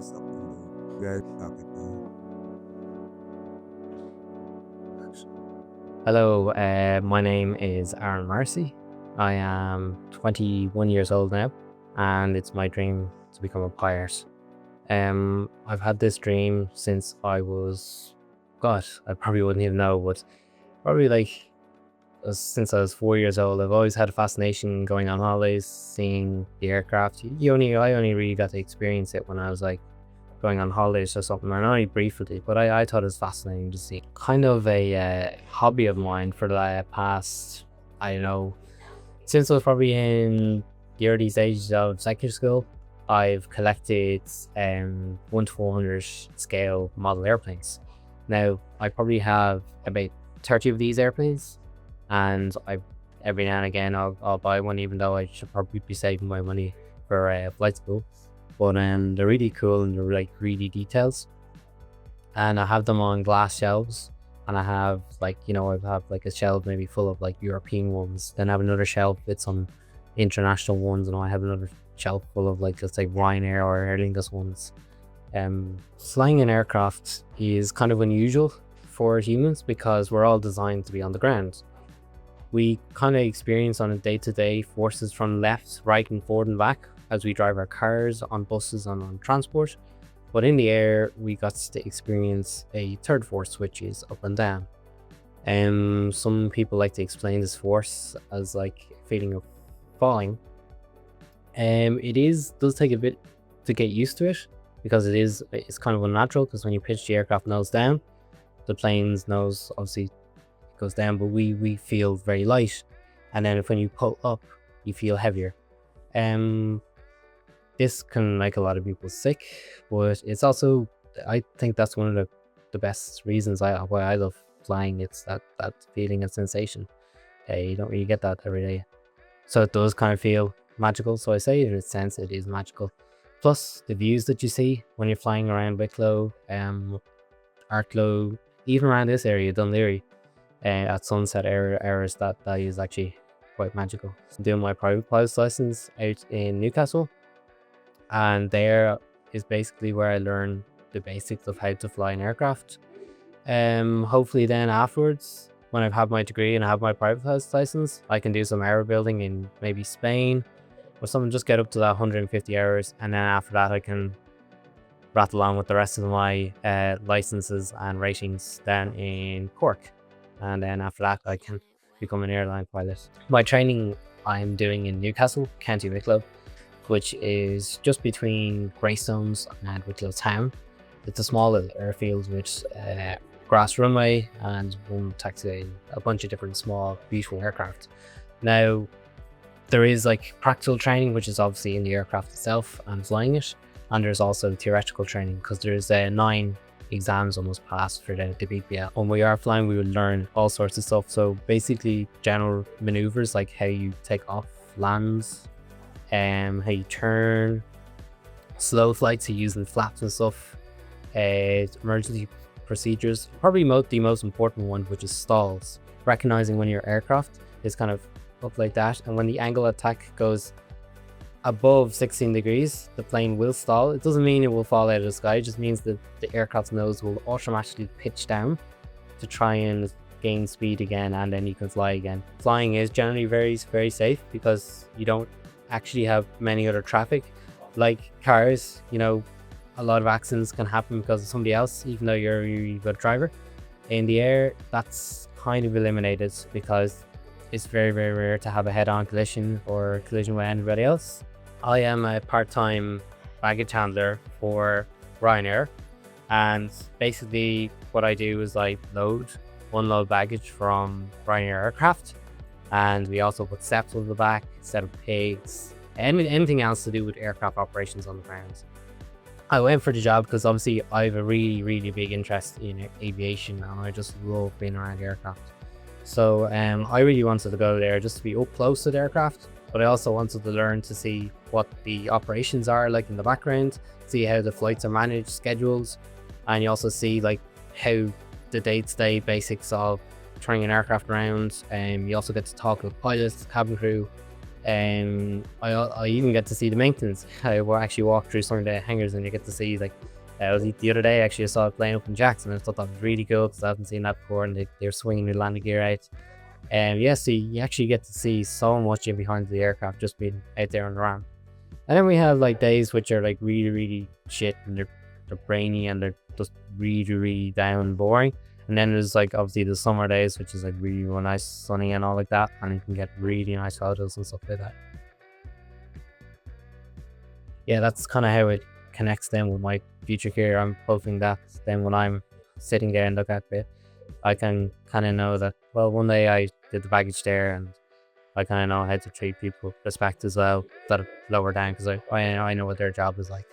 That's something very topic. Hello, my name is Aaron Marcy. I am 21 years old now, and it's my dream to become a pilot. I've had this dream since I was, God, I probably wouldn't even know, but probably since I was 4 years old. I've always had a fascination going on holidays, seeing the aircraft. I only really got to experience it when I was like going on holidays or something, or not only briefly, but I thought it was fascinating to see. Kind of a hobby of mine for the past, I don't know, since I was probably in the early stages of secondary school. I've collected 1 to 400 scale model airplanes. Now, I probably have about 30 of these airplanes, and every now and again I'll buy one, even though I should probably be saving my money for flight school. But they're really cool and they're like really details. And I have them on glass shelves. And I have I have like a shelf maybe full of like European ones. Then I have another shelf with some international ones, and I have another shelf full of like, let's say, Ryanair or Aer Lingus ones. Flying an aircraft is kind of unusual for humans because we're all designed to be on the ground. We kind of experience on a day-to-day forces from left, right, and forward and back as we drive our cars, on buses, and on transport. But in the air, we got to experience a third force, which is up and down. Some people like to explain this force as like a feeling of falling. Does take a bit to get used to it because it's kind of unnatural, because when you pitch the aircraft nose down, the plane's nose obviously goes down, but we feel very light. And then when you pull up, you feel heavier. This can make a lot of people sick, but it's also, I think that's one of the best reasons why I love flying. It's that feeling and sensation. You don't really get that every day. So it does kind of feel magical. So I say in a sense it is magical. Plus the views that you see when you're flying around Wicklow, Arklow, even around this area, Dunleary, at sunset hours, that is actually quite magical. I'm doing my private pilot's license out in Newcastle, and there is basically where I learn the basics of how to fly an aircraft. Hopefully then afterwards, when I've had my degree and I have my private pilot's license, I can do some hour building in maybe Spain or something, just get up to that 150 hours, and then after that I can rattle on with the rest of my licenses and ratings down in Cork. And then after that I can become an airline pilot. My training I'm doing in Newcastle, County Wicklow, which is just between Greystones and Wicklow Town. It's a small little airfield with grass runway and one taxiway, a bunch of different small, beautiful aircraft. Now, there is like practical training, which is obviously in the aircraft itself and flying it. And there's also theoretical training, because there's 9 exams almost passed for the BPL. When we are flying, we will learn all sorts of stuff. So basically general maneuvers, like how you take off, lands, how you turn, slow flights, so using flaps and stuff, emergency procedures, probably the most important one, which is stalls. Recognizing when your aircraft is kind of up like that, and when the angle of attack goes above 16 degrees, the plane will stall. It doesn't mean it will fall out of the sky, it just means that the aircraft's nose will automatically pitch down to try and gain speed again, and then you can fly again. Flying is generally very, very safe because you don't actually have many other traffic. Like cars, a lot of accidents can happen because of somebody else, even though you've got a driver. In the air, that's kind of eliminated because it's very, very rare to have a head-on collision or collision with anybody else. I am a part-time baggage handler for Ryanair, and basically what I do is I unload baggage from Ryanair aircraft, and we also put steps on the back, set up pigs, and anything else to do with aircraft operations on the ground. I went for the job because obviously I have a really, really big interest in aviation, and I just love being around aircraft. So I really wanted to go there just to be up close to the aircraft, but I also wanted to learn to see what the operations are like in the background, see how the flights are managed, schedules, and you also see like how the day-to-day basics of turning an aircraft around. You also get to talk with pilots, cabin crew, I even get to see the maintenance. Actually walk through some of the hangars and you get to see like I was the other day actually I saw it playing up in Jackson and I thought that was really cool because I haven't seen that before and they're swinging the landing gear out. Yeah, so you actually get to see so much in behind the aircraft just being out there on the ramp. And then we have like days which are like really, really shit and they're brainy and they're just really, really down and boring. And then there's like obviously the summer days, which is like really, really nice, sunny and all like that. And you can get really nice photos and stuff like that. Yeah, that's kind of how it connects then with my future career. I'm hoping that then when I'm sitting there and look at it, I can kind of know that, well, one day I did the baggage there and I kind of know how to treat people with respect as well, that are lower down because I know what their job is like.